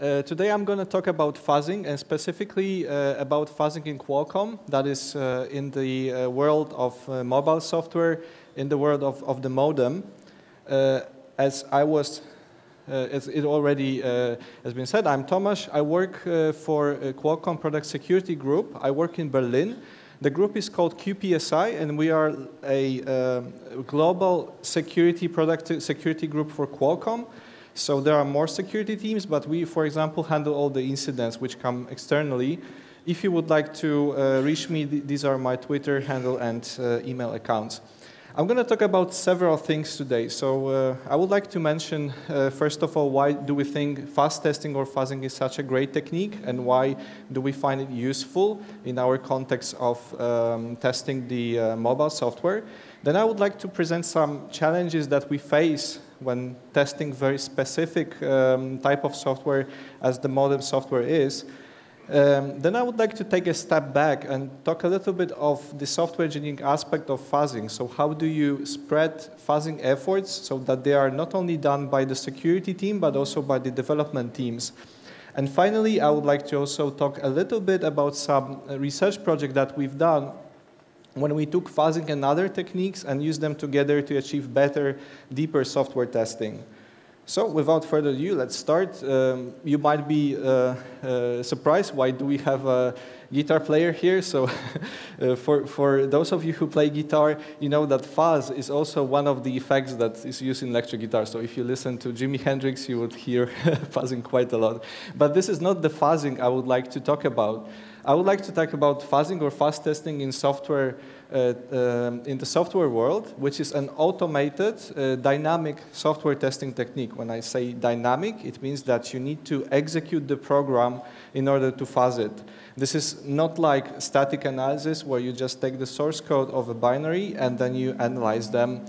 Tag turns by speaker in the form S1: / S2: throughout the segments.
S1: Today I'm going to talk about fuzzing, and specifically about fuzzing in Qualcomm, that is in the world of mobile software, in the world of the modem. As it already has been said, I'm Tomasz. I work for Qualcomm Product Security Group. I work in Berlin. The group is called QPSI, and we are a global product security group for Qualcomm. So there are more security teams, but we, for example, handle all the incidents which come externally. If you would like to reach me, these are my Twitter handle and email accounts. I'm going to talk about several things today. So I would like to mention, first of all, why do we think fuzz testing or fuzzing is such a great technique, and why do we find it useful in our context of testing the mobile software. Then I would like to present some challenges that we face when testing very specific type of software as the modem software is. Then I would like to take a step back and talk a little bit of the software engineering aspect of fuzzing. So how do you spread fuzzing efforts so that they are not only done by the security team, but also by the development teams. And finally, I would like to also talk a little bit about some research project that we've done when we took fuzzing and other techniques and used them together to achieve better, deeper software testing. So without further ado, let's start. You might be surprised, why do we have a guitar player here? So for those of you who play guitar, you know that fuzz is also one of the effects that is used in electric guitar. So if you listen to Jimi Hendrix, you would hear fuzzing quite a lot. But this is not the fuzzing I would like to talk about. I would like to talk about fuzzing or fuzz testing in software, in the software world, which is an automated, dynamic software testing technique. When I say dynamic, it means that you need to execute the program in order to fuzz it. This is not like static analysis, where you just take the source code of a binary and then you analyze them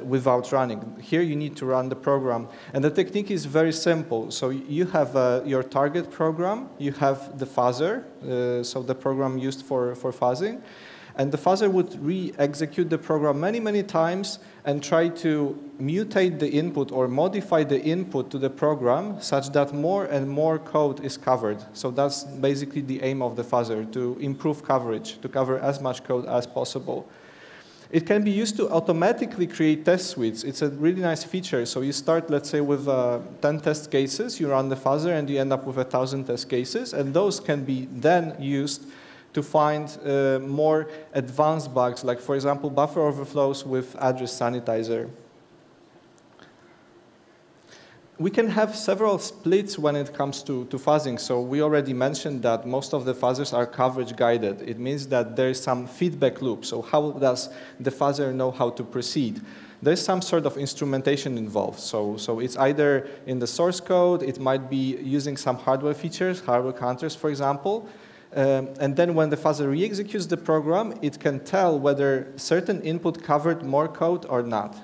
S1: without running. Here you need to run the program. And the technique is very simple. So you have your target program, you have the fuzzer, so the program used for fuzzing. And the fuzzer would re-execute the program many, many times and try to mutate the input or modify the input to the program such that more and more code is covered. So that's basically the aim of the fuzzer, to improve coverage, to cover as much code as possible. It can be used to automatically create test suites. It's a really nice feature. So you start, let's say, with 10 test cases, you run the fuzzer, and you end up with 1,000 test cases. And those can be then used to find more advanced bugs, like, for example, buffer overflows with address sanitizer. We can have several splits when it comes to fuzzing. So we already mentioned that most of the fuzzers are coverage guided. It means that there is some feedback loop. So how does the fuzzer know how to proceed? There's some sort of instrumentation involved. So it's either in the source code, it might be using some hardware features, hardware counters, for example. And then when the fuzzer re-executes the program, it can tell whether certain input covered more code or not.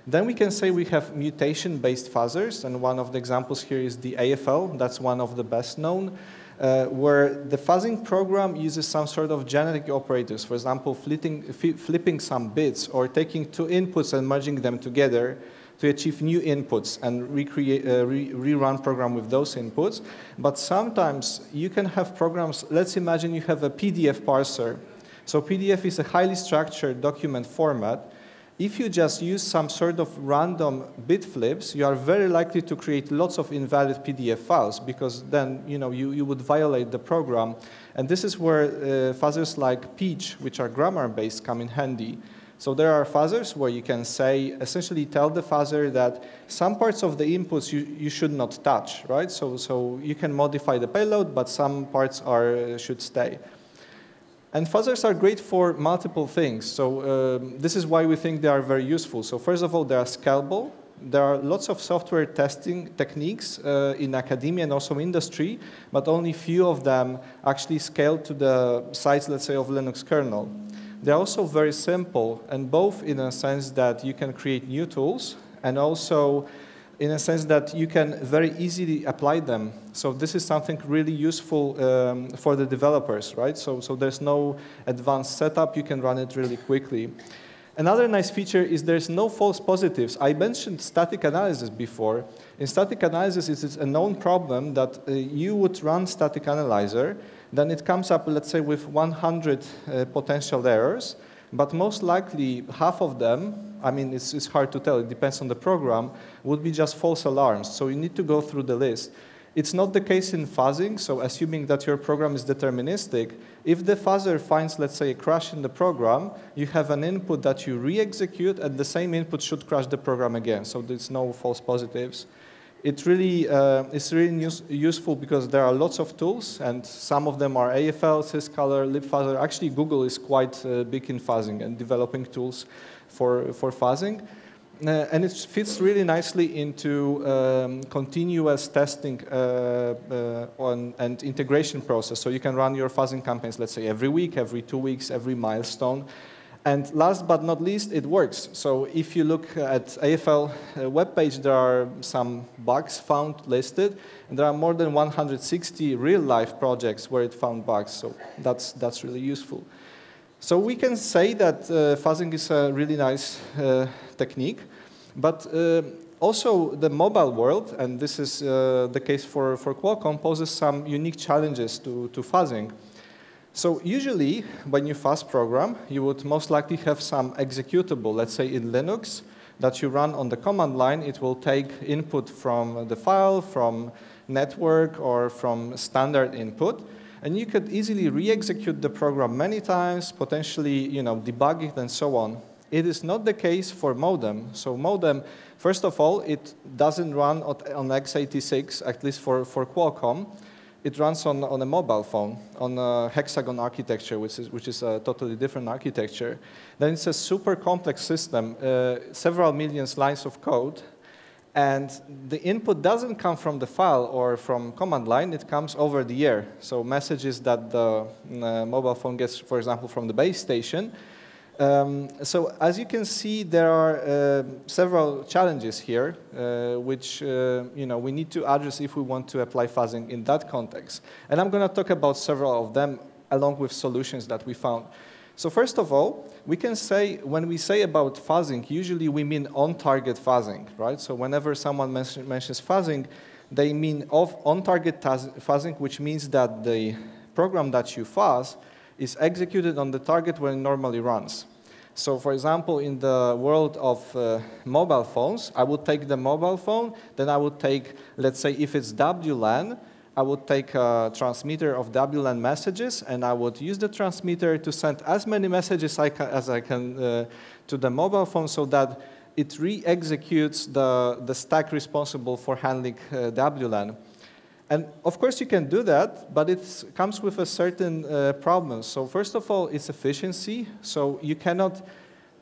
S1: Then we can say we have mutation-based fuzzers, and one of the examples here is the AFL. That's one of the best known, where the fuzzing program uses some sort of genetic operators, for example, flipping some bits or taking two inputs and merging them together to achieve new inputs and rerun program with those inputs. But sometimes you can have programs, let's imagine you have a PDF parser. So PDF is a highly structured document format. If you just use some sort of random bit flips, you are very likely to create lots of invalid PDF files, because then you would violate the program. And this is where fuzzers like Peach, which are grammar-based, come in handy. So there are fuzzers where you can say, essentially tell the fuzzer that some parts of the inputs you should not touch, right? So you can modify the payload, but some parts should stay. And fuzzers are great for multiple things. So this is why we think they are very useful. So first of all, they are scalable. There are lots of software testing techniques in academia and also industry, but only few of them actually scale to the size, let's say, of Linux kernel. They're also very simple, and both in a sense that you can create new tools, and also in a sense that you can very easily apply them. So this is something really useful for the developers, right? So there's no advanced setup. You can run it really quickly. Another nice feature is there's no false positives. I mentioned static analysis before. In static analysis, it's a known problem that you would run static analyzer, then it comes up, let's say, with 100 potential errors, but most likely half of them, I mean, it's hard to tell, it depends on the program, would be just false alarms. So you need to go through the list. It's not the case in fuzzing, so assuming that your program is deterministic, if the fuzzer finds, let's say, a crash in the program, you have an input that you re-execute, and the same input should crash the program again, so there's no false positives. It's really useful because there are lots of tools, and some of them are AFL, syscaller, libfuzzer. Actually, Google is quite big in fuzzing and developing tools for fuzzing. And it fits really nicely into continuous testing and integration process. So you can run your fuzzing campaigns, let's say, every week, every 2 weeks, every milestone. And last but not least, it works. So if you look at AFL webpage, there are some bugs found listed. And there are more than 160 real-life projects where it found bugs. So that's really useful. So we can say that fuzzing is a really nice technique, but also the mobile world, and this is the case for Qualcomm, poses some unique challenges to fuzzing. So usually, when you fuzz program, you would most likely have some executable, let's say in Linux, that you run on the command line. It will take input from the file, from network, or from standard input. And you could easily re-execute the program many times, potentially, debug it and so on. It is not the case for modem. So modem, first of all, it doesn't run on x86, at least for Qualcomm. It runs on a mobile phone, on a hexagon architecture, which is a totally different architecture. Then it's a super complex system, several million lines of code. And the input doesn't come from the file or from command line, it comes over the air. So messages that the mobile phone gets, for example, from the base station. So as you can see, there are several challenges here, which we need to address if we want to apply fuzzing in that context. And I'm going to talk about several of them along with solutions that we found. So first of all, we can say, when we say about fuzzing, usually we mean on-target fuzzing, right? So whenever someone mentions fuzzing, they mean on-target fuzzing, which means that the program that you fuzz is executed on the target when it normally runs. So for example, in the world of mobile phones, I would take the mobile phone, then I would take, let's say, if it's WLAN, I would take a transmitter of WLAN messages, and I would use the transmitter to send as many messages as I can to the mobile phone so that it re-executes the stack responsible for handling WLAN. And of course, you can do that, but it comes with a certain problem. So first of all, it's efficiency. So you cannot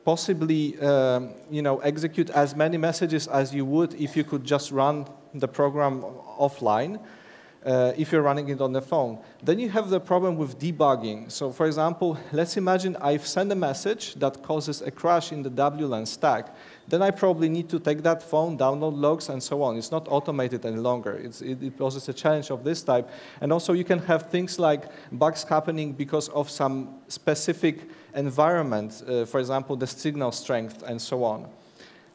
S1: possibly execute as many messages as you would if you could just run the program offline. If you're running it on the phone. Then you have the problem with debugging. So for example, let's imagine I've sent a message that causes a crash in the WLAN stack. Then I probably need to take that phone, download logs, and so on. It's not automated any longer. It poses a challenge of this type. And also you can have things like bugs happening because of some specific environment, for example, the signal strength, and so on.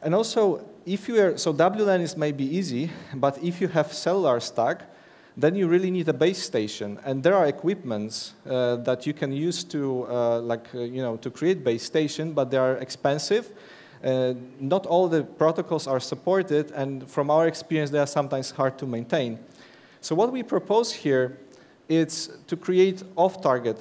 S1: And also, so WLAN is maybe easy, but if you have cellular stack, then you really need a base station, and there are equipments that you can use to, to create base station, but they are expensive. Not all the protocols are supported, and from our experience, they are sometimes hard to maintain. So what we propose here is to create off-target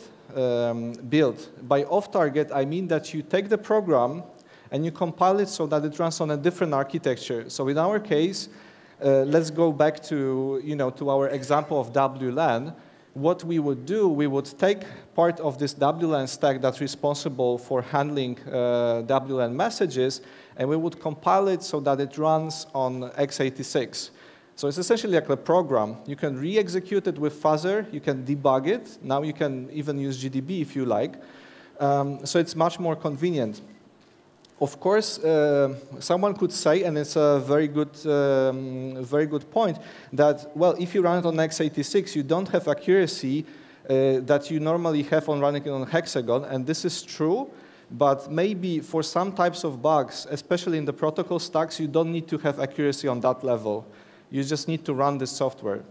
S1: build. By off-target, I mean that you take the program and you compile it so that it runs on a different architecture. So in our case, let's go back to, to our example of WLAN. What we would do, we would take part of this WLAN stack that's responsible for handling WLAN messages, and we would compile it so that it runs on x86. So it's essentially like a program. You can re-execute it with fuzzer, you can debug it. Now you can even use GDB if you like. So it's much more convenient. Of course, someone could say, and it's a very good point, that, well, if you run it on x86, you don't have accuracy that you normally have on running it on hexagon, and this is true, But maybe for some types of bugs, especially in the protocol stacks, you don't need to have accuracy on that level. You just need to run this software.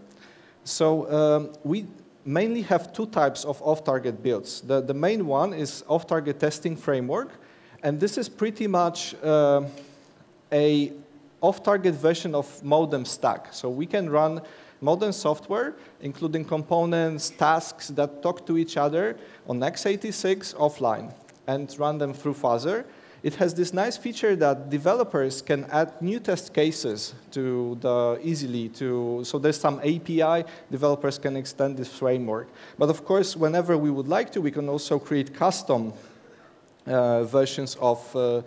S1: So we mainly have two types of off-target builds. The main one is off-target testing framework. And this is pretty much a off-target version of modem stack. So we can run modern software, including components, tasks that talk to each other on x86 offline and run them through fuzzer. It has this nice feature that developers can add new test cases to easily to, so there's some API, developers can extend this framework. But of course, whenever we would like to, we can also create custom versions of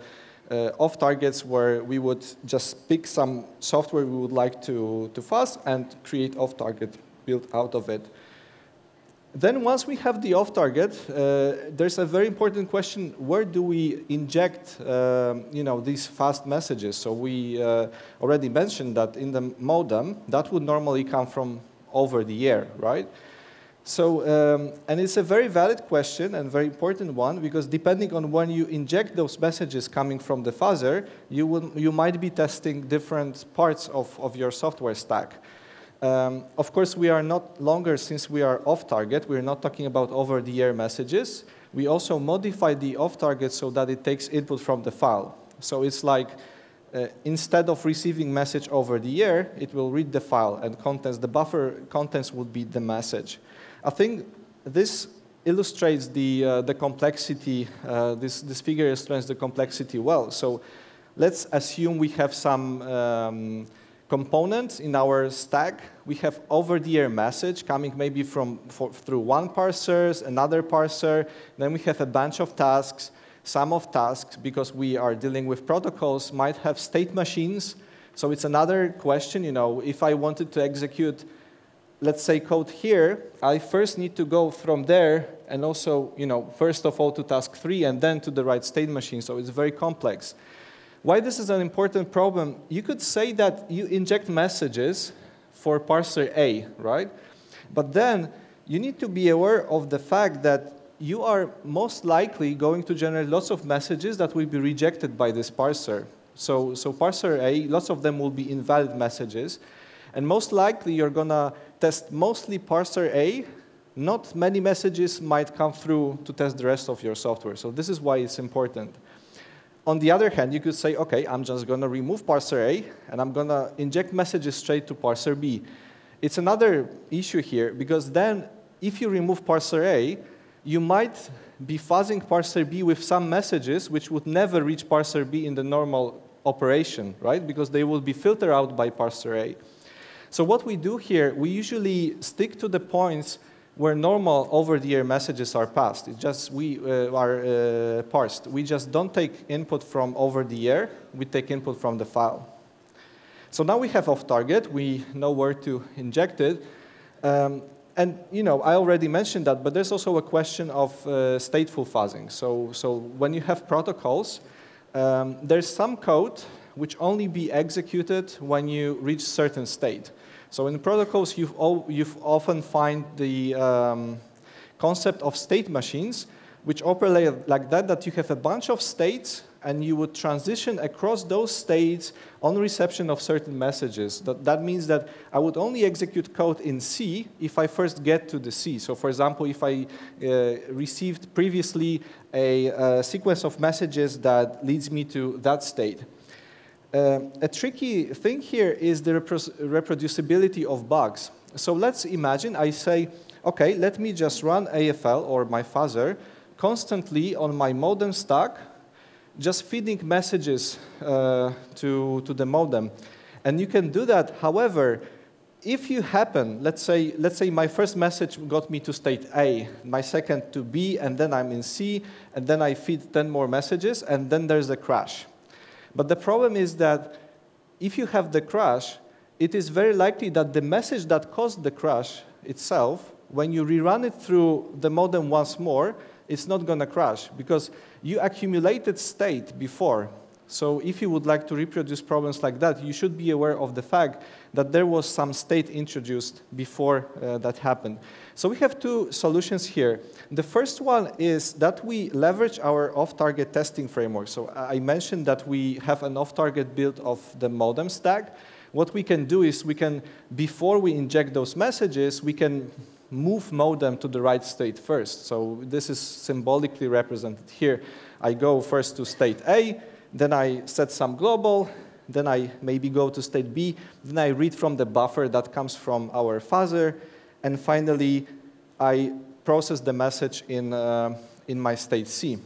S1: off-targets where we would just pick some software we would like to fuzz and create off-target build out of it. Then once we have the off-target, there's a very important question, where do we inject these fast messages? So we already mentioned that in the modem, that would normally come from over the air, right? So, and it's a very valid question and very important one, because depending on when you inject those messages coming from the fuzzer, you might be testing different parts of your software stack. Of course, we are not longer, since we are off-target, we're not talking about over-the-air messages. We also modify the off-target so that it takes input from the file. So it's like, instead of receiving message over the air, it will read the file and contents, the buffer contents would be the message. I think this illustrates the complexity, this figure illustrates the complexity well. So let's assume we have some components in our stack. We have over-the-air message coming maybe through one parser, another parser. Then we have a bunch of tasks. Some of tasks, because we are dealing with protocols, might have state machines. So it's another question, if I wanted to execute, let's say, code here, I first need to go from there and also, first of all to task 3 and then to the right state machine. So it's very complex. Why this is an important problem? You could say that you inject messages for parser A, right? But then you need to be aware of the fact that you are most likely going to generate lots of messages that will be rejected by this parser. So parser A, lots of them will be invalid messages. And most likely you're going to test mostly parser A. Not many messages might come through to test the rest of your software. So this is why it's important. On the other hand, you could say, OK, I'm just going to remove parser A, and I'm going to inject messages straight to parser B. It's another issue here, because then if you remove parser A, you might be fuzzing parser B with some messages which would never reach parser B in the normal operation, right? Because they will be filtered out by parser A. So what we do here, we usually stick to the points where normal over-the-air messages are passed. It's just are parsed. We just don't take input from over-the-air. We take input from the file. So now we have off-target. We know where to inject it. And I already mentioned that, but there's also a question of stateful fuzzing. So when you have protocols, there's some code which only be executed when you reach certain state. So in protocols, you've often find the concept of state machines, which operate like that you have a bunch of states, and you would transition across those states on reception of certain messages. That means that I would only execute code in C if I first get to the C. So for example, if I received previously a sequence of messages that leads me to that state. A tricky thing here is the reproducibility of bugs. So let's imagine I say, OK, let me just run AFL or my fuzzer constantly on my modem stack, just feeding messages to the modem. And you can do that. However, if you happen, let's say my first message got me to state A, my second to B, and then I'm in C, and then I feed 10 more messages, and then there's a crash. But the problem is that if you have the crash, it is very likely that the message that caused the crash itself, when you rerun it through the modem once more, it's not going to crash because you accumulated state before. So if you would like to reproduce problems like that, you should be aware of the fact that there was some state introduced before that happened. So we have two solutions here. The first one is that we leverage our off-target testing framework. So I mentioned that we have an off-target build of the modem stack. What we can do is we can, before we inject those messages, we can move modem to the right state first. So this is symbolically represented here. I go first to state A, then I set some global, then I maybe go to state B, then I read from the buffer that comes from our fuzzer, and finally I process the message in my state C.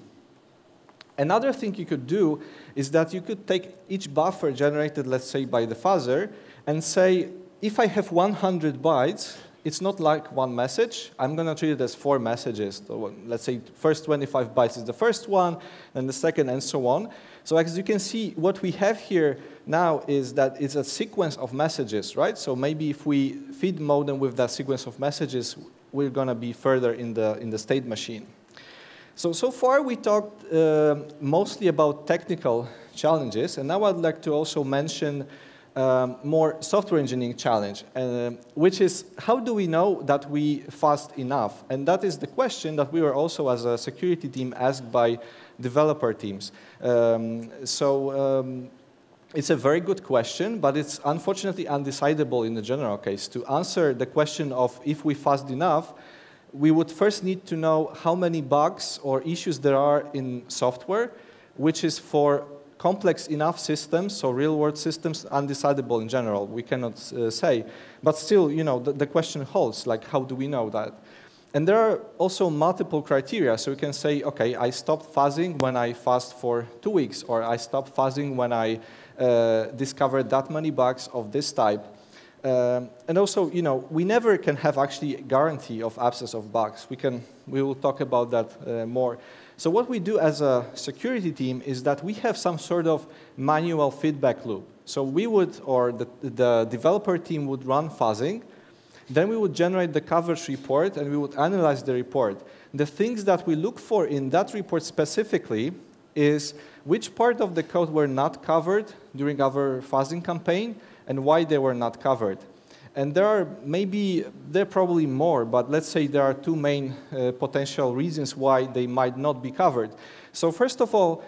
S1: Another thing you could do is that you could take each buffer generated, let's say, by the fuzzer, and say, if I have 100 bytes, it's not like one message. I'm going to treat it as 4 messages. So let's say first 25 bytes is the first one, then the second, and so on. So as you can see, what we have here now is that it's a sequence of messages, right? So maybe if we feed modem with that sequence of messages, we're going to be further in the state machine. So far we talked mostly about technical challenges, and now I'd like to also mention more software engineering challenge, which is how do we know that we fast enough? And that is the question that we were also as a security team asked by developer teams. It's a very good question, but it's unfortunately undecidable in the general case. To answer the question of if we fast enough, we would first need to know how many bugs or issues there are in software, which is for complex enough systems, so real-world systems, undecidable in general. We cannot say. But still, you know, the question holds, like, how do we know that? And there are also multiple criteria. So we can say, OK, I stopped fuzzing when I fast for 2 weeks, or I stopped fuzzing when I discovered that many bugs of this type. And also, you know, we never can have actually a guarantee of absence of bugs. We will talk about that more. So what we do as a security team is that we have some sort of manual feedback loop. So we would, or the developer team would run fuzzing. Then we would generate the coverage report, and we would analyze the report. The things that we look for in that report specifically is which part of the code were not covered during our fuzzing campaign, and why they were not covered. And there are probably more, but let's say there are 2 main potential reasons why they might not be covered. So first of all,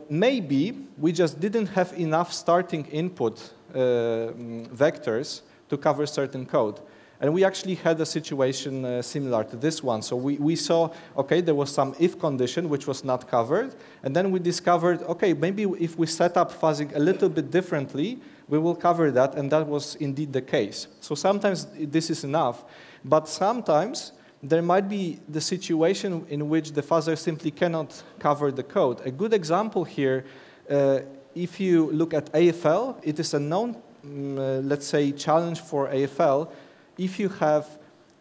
S1: maybe we just didn't have enough starting input vectors to cover certain code. And we actually had a situation similar to this one. So we saw, OK, there was some if condition which was not covered. And then we discovered, OK, maybe if we set up fuzzing a little bit differently, we will cover that. And that was indeed the case. So sometimes this is enough. But sometimes there might be the situation in which the fuzzer simply cannot cover the code. A good example here, if you look at AFL, it is a known, let's say, challenge for AFL. If you have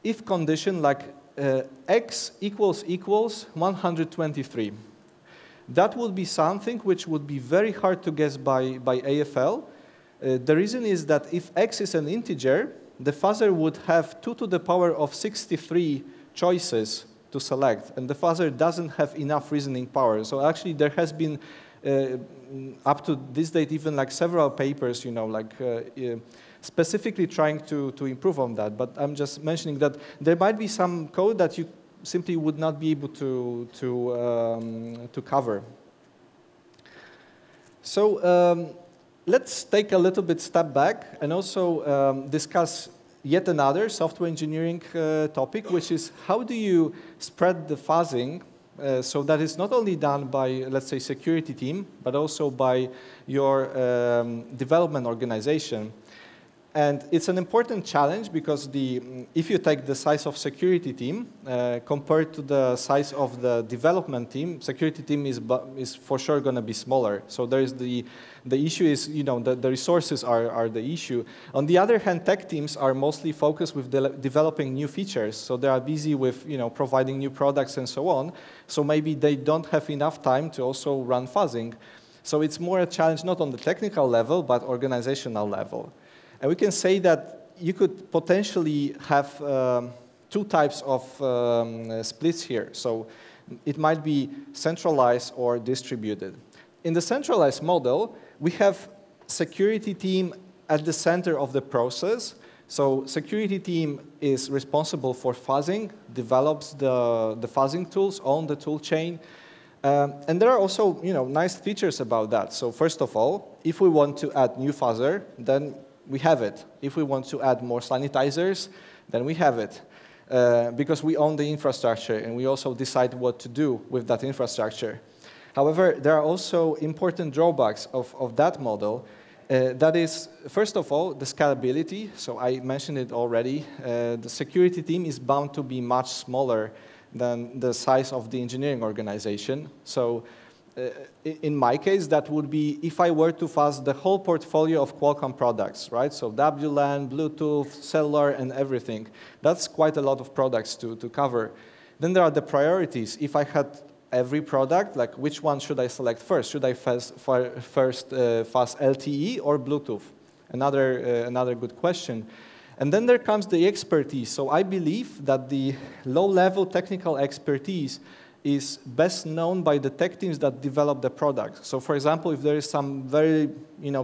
S1: if condition like x equals 123, that would be something which would be very hard to guess by AFL. The reason is that if x is an integer, the fuzzer would have 2 to the power of 63 choices to select, and the fuzzer doesn't have enough reasoning power. So actually there has been up to this date even like several papers, you know, like specifically trying to improve on that. But I'm just mentioning that there might be some code that you simply would not be able to cover. So let's take a little bit step back and also discuss yet another software engineering topic, which is how do you spread the fuzzing so that it's not only done by, let's say, security team, but also by your development organization. And it's an important challenge because if you take the size of security team compared to the size of the development team, security team is for sure going to be smaller. So there is the issue is, you know, the resources are the issue. On the other hand, tech teams are mostly focused with developing new features. So they are busy with, you know, providing new products and so on. So maybe they don't have enough time to also run fuzzing. So it's more a challenge not on the technical level, but organizational level. And we can say that you could potentially have 2 types of splits here. So it might be centralized or distributed. in the centralized model, we have security team at the center of the process. So security team is responsible for fuzzing, develops the fuzzing tools on the tool chain. And there are also nice features about that. So first of all, if we want to add new fuzzer, then we have it. If we want to add more sanitizers, then we have it. Because we own the infrastructure, and we also decide what to do with that infrastructure. However, there are also important drawbacks of that model. That is, first of all, the scalability. So I mentioned it already. The security team is bound to be much smaller than the size of the engineering organization. So in my case, that would be if I were to fuzz the whole portfolio of Qualcomm products, right? So WLAN, Bluetooth, cellular, and everything. That's quite a lot of products to cover. Then there are the priorities. If I had every product, like which one should I select first? Should I first fuzz LTE or Bluetooth? Another good question. And then there comes the expertise. So I believe that the low-level technical expertise is best known by the tech teams that develop the product. So for example, if there is some very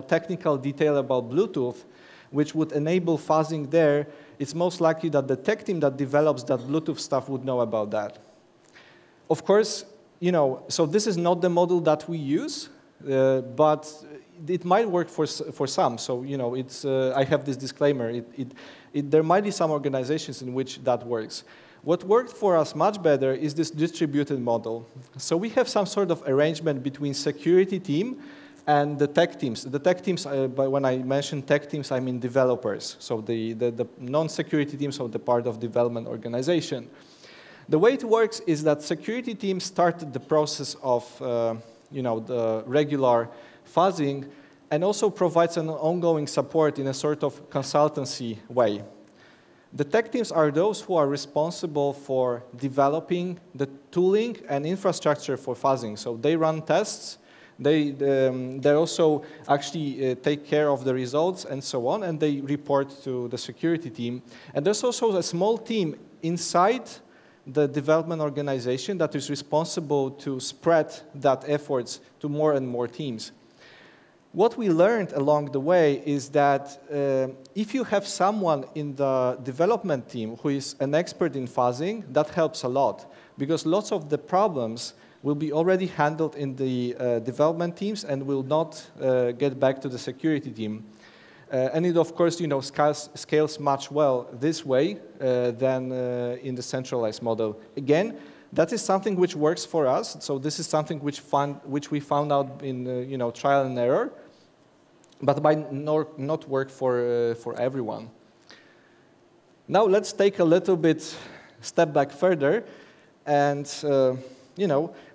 S1: technical detail about Bluetooth, which would enable fuzzing there, it's most likely that the tech team that develops that Bluetooth stuff would know about that. Of course, so this is not the model that we use, but it might work for some. So it's I have this disclaimer. There might be some organizations in which that works. What worked for us much better is this distributed model. So we have some sort of arrangement between security team and the tech teams. The tech teams, when I mention tech teams, I mean developers. So the non-security teams are the part of development organization. The way it works is that security teams started the process of the regular fuzzing and also provides an ongoing support in a sort of consultancy way. The tech teams are those who are responsible for developing the tooling and infrastructure for fuzzing. So they run tests, they also actually take care of the results and so on, and they report to the security team. And there's also a small team inside the development organization that is responsible to spread that efforts to more and more teams. What we learned along the way is that if you have someone in the development team who is an expert in fuzzing, that helps a lot, because lots of the problems will be already handled in the development teams and will not get back to the security team. And it, of course, scales much well this way than in the centralized model. Again, that is something which works for us. So this is something which we found out in trial and error, but might not work for everyone. Now let's take a little bit step back further, and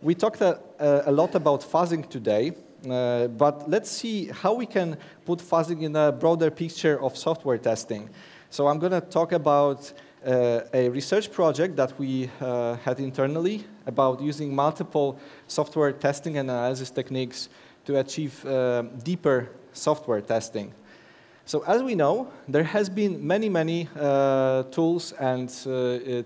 S1: we talked a lot about fuzzing today, but let's see how we can put fuzzing in a broader picture of software testing. So I'm going to talk about a research project that we had internally about using multiple software testing and analysis techniques to achieve deeper software testing. So as we know, there has been many tools and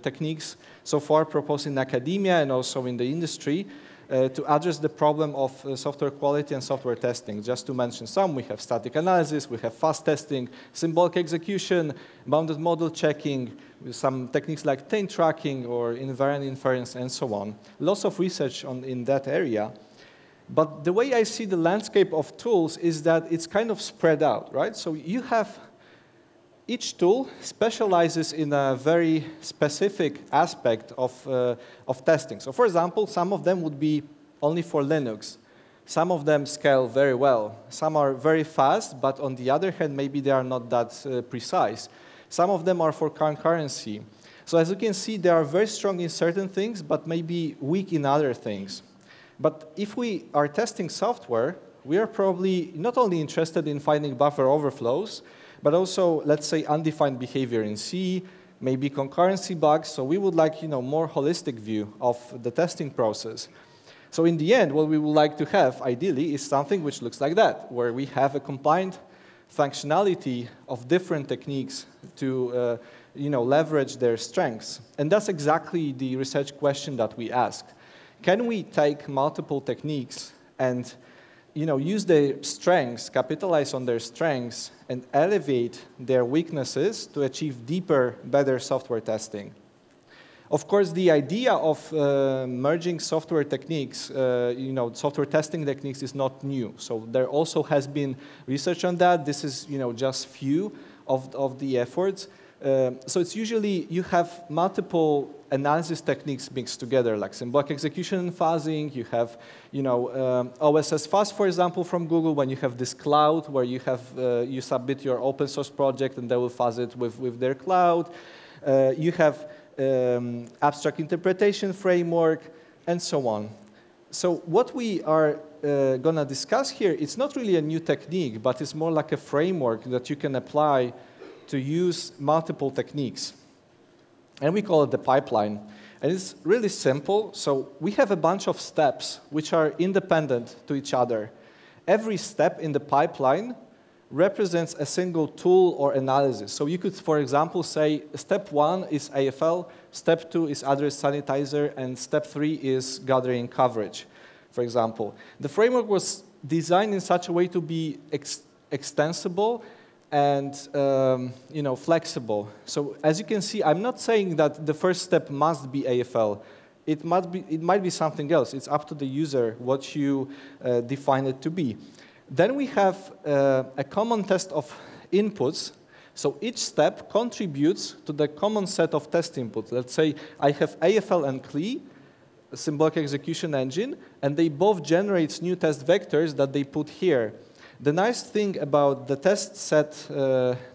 S1: techniques so far proposed in academia and also in the industry to address the problem of software quality and software testing. Just to mention some, we have static analysis, we have fast testing, symbolic execution, bounded model checking, some techniques like taint tracking or invariant inference and so on. Lots of research in that area. But the way I see the landscape of tools is that it's kind of spread out, right? So you have each tool specializes in a very specific aspect of testing. So for example, some of them would be only for Linux. Some of them scale very well. Some are very fast, but on the other hand, maybe they are not that precise. Some of them are for concurrency. So as you can see, they are very strong in certain things, but maybe weak in other things. But if we are testing software, we are probably not only interested in finding buffer overflows, but also, let's say, undefined behavior in C, maybe concurrency bugs. So we would like, more holistic view of the testing process. So in the end, what we would like to have, ideally, is something which looks like that, where we have a combined functionality of different techniques to, leverage their strengths. And that's exactly the research question that we asked. Can we take multiple techniques and use their strengths, capitalize on their strengths, and elevate their weaknesses to achieve deeper, better software testing. Of course, the idea of merging software techniques, software testing techniques is not new. So there also has been research on that. This is, just few of the efforts. So it's usually you have multiple analysis techniques mixed together, like symbolic execution and fuzzing. You have, OSS Fuzz, for example, from Google, when you have this cloud where you have you submit your open source project and they will fuzz it with their cloud. You have abstract interpretation framework, and so on. So what we are going to discuss here, it's not really a new technique, but it's more like a framework that you can apply to use multiple techniques. And we call it the pipeline. And it's really simple. So we have a bunch of steps which are independent to each other. Every step in the pipeline represents a single tool or analysis. So you could, for example, say step 1 is AFL, step 2 is address sanitizer, and step 3 is gathering coverage, for example. The framework was designed in such a way to be extensible and flexible. So as you can see, I'm not saying that the first step must be AFL. It might be something else. It's up to the user what you define it to be. Then we have a common test of inputs. So each step contributes to the common set of test inputs. Let's say I have AFL and CLI, a symbolic execution engine, and they both generate new test vectors that they put here. The nice thing about the test set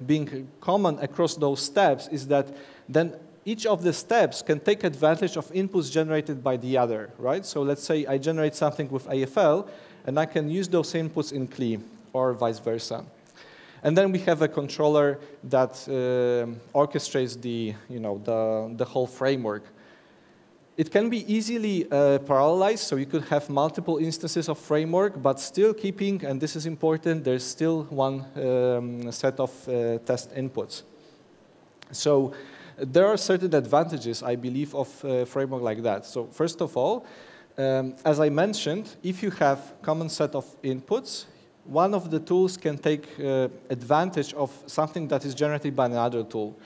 S1: being common across those steps is that then each of the steps can take advantage of inputs generated by the other, right? So let's say I generate something with AFL, and I can use those inputs in CLI, or vice versa. And then we have a controller that orchestrates the whole framework. It can be easily parallelized, so you could have multiple instances of framework, but still keeping, and this is important, there's still one set of test inputs. So there are certain advantages, I believe, of a framework like that. So first of all, as I mentioned, if you have common set of inputs, one of the tools can take advantage of something that is generated by another tool.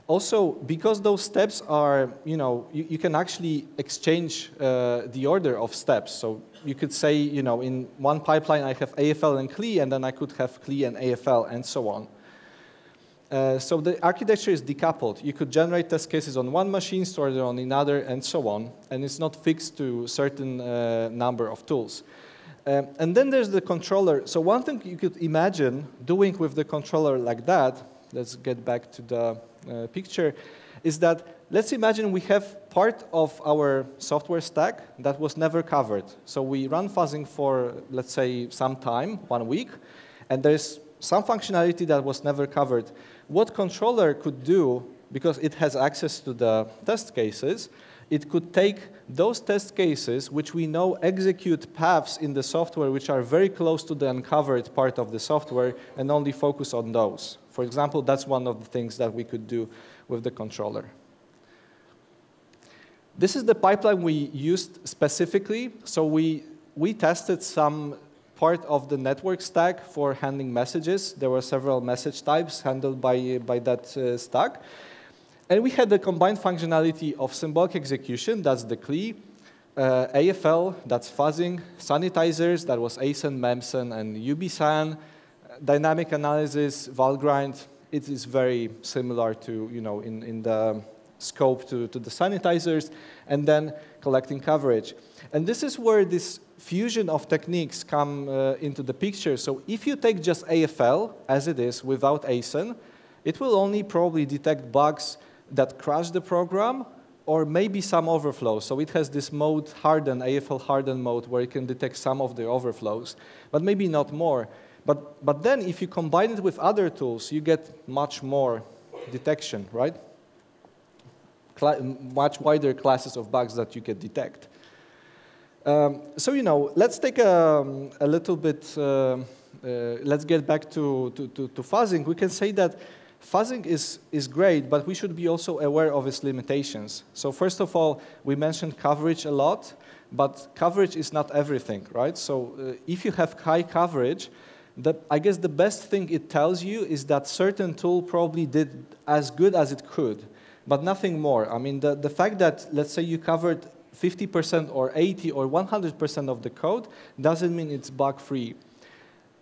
S1: Also, because those steps are, you can actually exchange the order of steps. So you could say, in one pipeline I have AFL and CLI, and then I could have CLI and AFL, and so on. So the architecture is decoupled. You could generate test cases on one machine, store them on another, and so on. And it's not fixed to a certain number of tools. And then there's the controller. So one thing you could imagine doing with the controller like that, let's get back to the picture, is that let's imagine we have part of our software stack that was never covered. So we run fuzzing for, let's say, some time, 1 week, and there's some functionality that was never covered. What controller could do, because it has access to the test cases, it could take those test cases which we know execute paths in the software which are very close to the uncovered part of the software and only focus on those. For example, that's one of the things that we could do with the controller. This is the pipeline we used specifically. So we tested some part of the network stack for handling messages. There were several message types handled by that stack. And we had the combined functionality of symbolic execution, that's the CLI, AFL, that's fuzzing, sanitizers, that was ASAN, MEMSAN, and UBSAN, dynamic analysis, Valgrind. It is very similar to, in the scope to the sanitizers, and then collecting coverage. And this is where this fusion of techniques come into the picture. So if you take just AFL as it is without ASAN, it will only probably detect bugs that crash the program or maybe some overflows. So it has this mode harden, AFL harden mode, where it can detect some of the overflows, but maybe not more. But then if you combine it with other tools, you get much more detection, right? Much wider classes of bugs that you can detect. So, let's take a little bit, let's get back to fuzzing. We can say that fuzzing is great, but we should be also aware of its limitations. So first of all, we mentioned coverage a lot. but coverage is not everything, right? So if you have high coverage, I guess the best thing it tells you is that certain tool probably did as good as it could, but nothing more. I mean, the fact that, let's say you covered 50% or 80 or 100% of the code doesn't mean it's bug-free.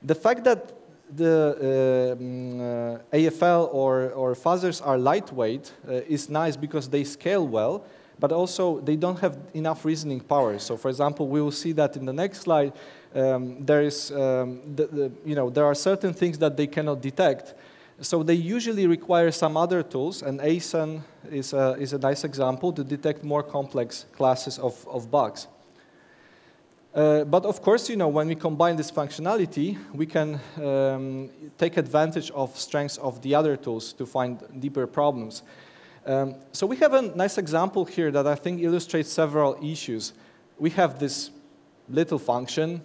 S1: The fact that the AFL or fuzzers are lightweight is nice because they scale well, but also they don't have enough reasoning power. So, for example, we will see that in the next slide. There are certain things that they cannot detect. So they usually require some other tools, and ASIN is a nice example to detect more complex classes of bugs. But of course, when we combine this functionality, we can take advantage of strengths of the other tools to find deeper problems. So we have a nice example here that I think illustrates several issues. We have this little function,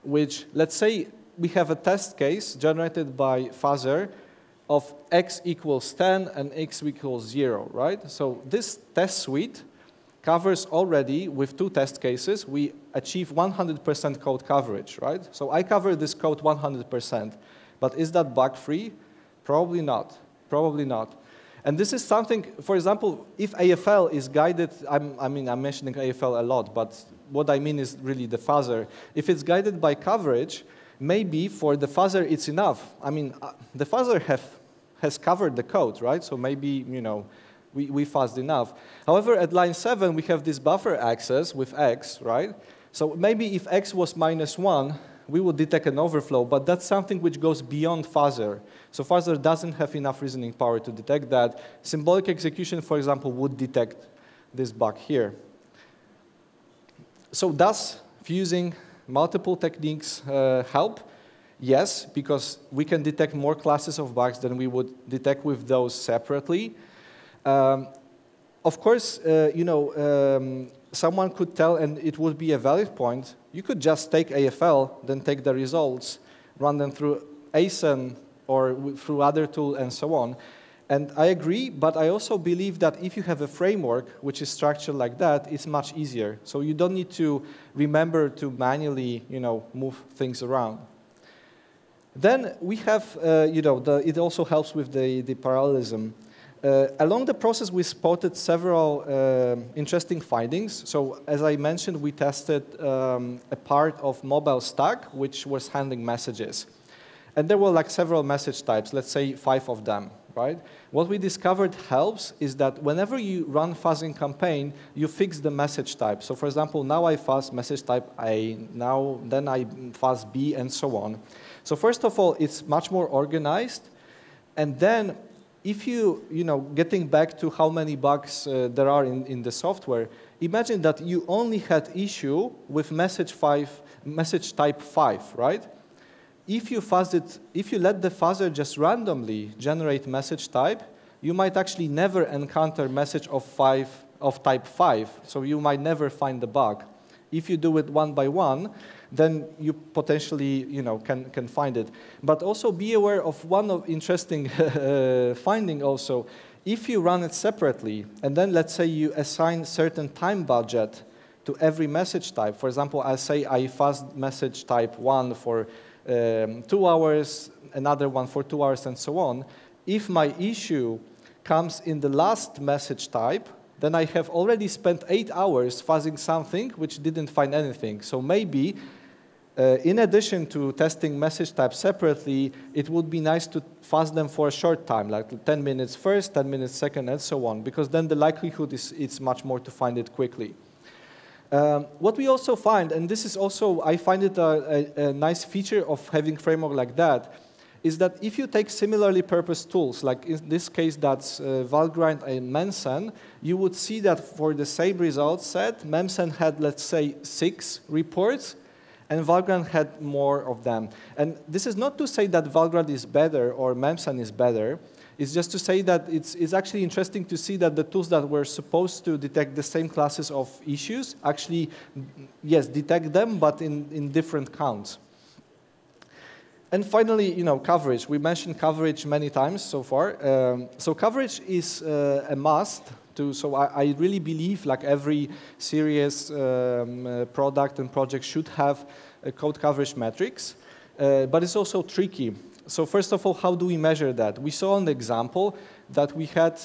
S1: which, let's say, we have a test case generated by fuzzer of x equals 10 and x equals 0, right? So this test suite covers already, with 2 test cases, we achieve 100% code coverage, right? So I cover this code 100%. But is that bug-free? Probably not. Probably not. And this is something, for example, if AFL is guided, I'm mentioning AFL a lot, but what I mean is really the fuzzer. If it's guided by coverage, maybe for the fuzzer it's enough. I mean, the fuzzer has covered the code, right? So maybe, we fuzzed enough. However, at line 7, we have this buffer access with x, right? So maybe if x was -1, we would detect an overflow, but that's something which goes beyond fuzzer. So fuzzer doesn't have enough reasoning power to detect that. Symbolic execution, for example, would detect this bug here. So does fusing multiple techniques help? Yes, because we can detect more classes of bugs than we would detect with those separately. Of course, someone could tell, and it would be a valid point, you could just take AFL, then take the results, run them through ASIN or through other tool and so on. And I agree, but I also believe that if you have a framework which is structured like that, it's much easier. So you don't need to remember to manually, move things around. Then we have, it also helps with the parallelism. Along the process, we spotted several interesting findings. So as I mentioned, we tested a part of mobile stack, which was handling messages. And there were like several message types, let's say 5 of them, right? What we discovered helps is that whenever you run fuzzing campaign, you fix the message type. So for example, now I fuzz message type A, then I fuzz B, and so on. So first of all, it's much more organized. And then if getting back to how many bugs there are in the software, imagine that you only had issue with message type 5, right? If you let the fuzzer just randomly generate message type, you might actually never encounter message of type 5, so you might never find the bug. If you do it one by one, then you potentially can find it. But also be aware of one interesting finding also. If you run it separately, and then let's say you assign certain time budget to every message type. For example, I say I fuzzed message type 1 for 2 hours, another one for 2 hours, and so on. If my issue comes in the last message type, then I have already spent 8 hours fuzzing something which didn't find anything. So maybe, in addition to testing message types separately, it would be nice to fuzz them for a short time, like 10 minutes first, 10 minutes second, and so on, because then the likelihood is it's much more to find it quickly. What we also find, and this is also, I find it a nice feature of having framework like that, is that if you take similarly purposed tools, like in this case that's Valgrind and Memsen, you would see that for the same result set, Memsen had, let's say, 6 reports, and Valgrind had more of them. And this is not to say that Valgrind is better or Memsen is better. It's just to say that it's actually interesting to see that the tools that were supposed to detect the same classes of issues actually, yes, detect them, but in different counts. And finally, coverage. We mentioned coverage many times so far. So coverage is a must So I really believe like every serious product and project should have a code coverage metrics, but it's also tricky. So first of all, how do we measure that? We saw in the example that we had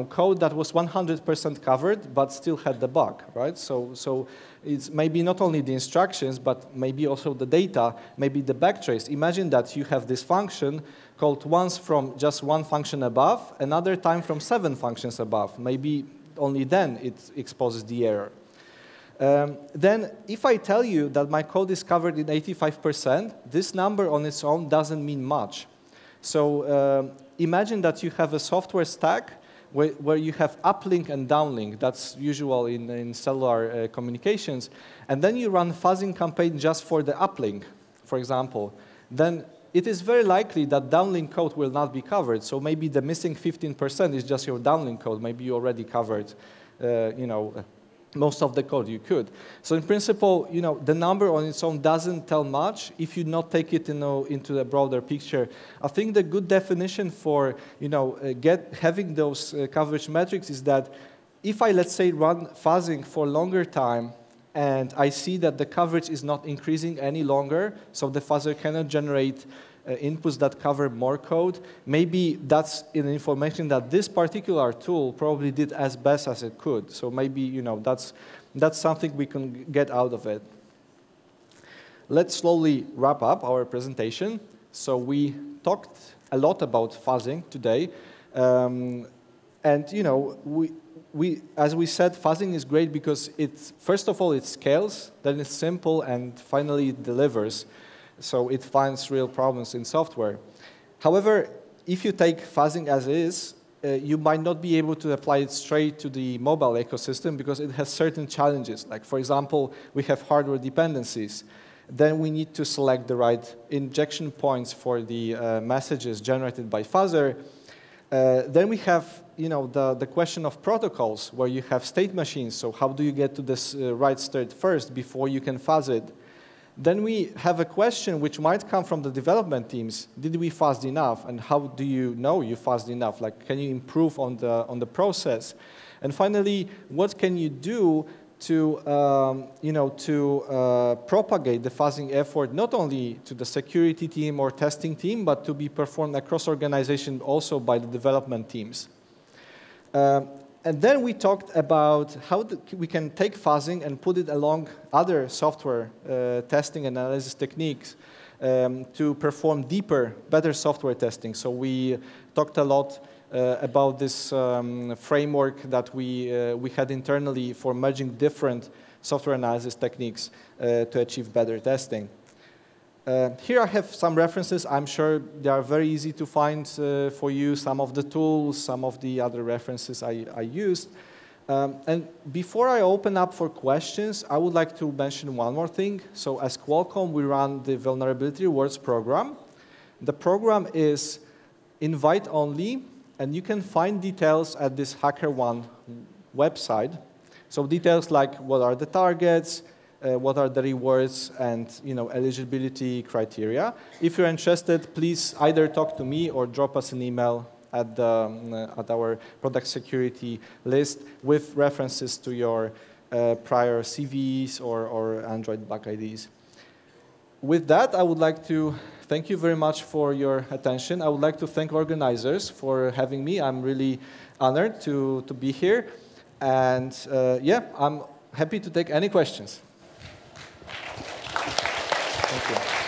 S1: code that was 100% covered, but still had the bug, right? So it's maybe not only the instructions, but maybe also the data, maybe the backtrace. Imagine that you have this function called once from just one function above, another time from 7 functions above. Maybe only then it exposes the error. Then if I tell you that my code is covered in 85%, this number on its own doesn't mean much. So imagine that you have a software stack where you have uplink and downlink. That's usual in cellular communications. And then you run fuzzing campaign just for the uplink, for example. Then it is very likely that downlink code will not be covered. So maybe the missing 15% is just your downlink code. Maybe you already covered, most of the code you could. So in principle, the number on its own doesn't tell much if you not take it into the broader picture. I think the good definition for having those coverage metrics is that if I, let's say, run fuzzing for a longer time and I see that the coverage is not increasing any longer, so the fuzzer cannot generate inputs that cover more code, maybe that's an information that this particular tool probably did as best as it could. So maybe that's something we can get out of it. Let's slowly wrap up our presentation. So we talked a lot about fuzzing today, and as we said, fuzzing is great because first of all it scales, then it's simple, and finally it delivers. So it finds real problems in software. However, if you take fuzzing as is, you might not be able to apply it straight to the mobile ecosystem because it has certain challenges. Like, for example, we have hardware dependencies. Then we need to select the right injection points for the messages generated by fuzzer. Then we have the question of protocols, where you have state machines. So how do you get to this right state first before you can fuzz it? Then we have a question which might come from the development teams. Did we fuzz enough? And how do you know you fuzzed enough? Like, can you improve on the process? And finally, what can you do to propagate the fuzzing effort not only to the security team or testing team, but to be performed across organization also by the development teams? And then we talked about how we can take fuzzing and put it along other software testing and analysis techniques to perform deeper, better software testing. So we talked a lot about this framework that we had internally for merging different software analysis techniques to achieve better testing. Here I have some references. I'm sure they are very easy to find for you, some of the tools, some of the other references I used. And before I open up for questions, I would like to mention one more thing. So as Qualcomm, we run the Vulnerability Rewards program. The program is invite-only, and you can find details at this HackerOne website. So details like what are the targets, what are the rewards, and eligibility criteria. If you're interested, please either talk to me or drop us an email at our product security list with references to your prior CVs or Android bug IDs. With that, I would like to thank you very much for your attention. I would like to thank organizers for having me. I'm really honored to be here. And yeah, I'm happy to take any questions. Thank you.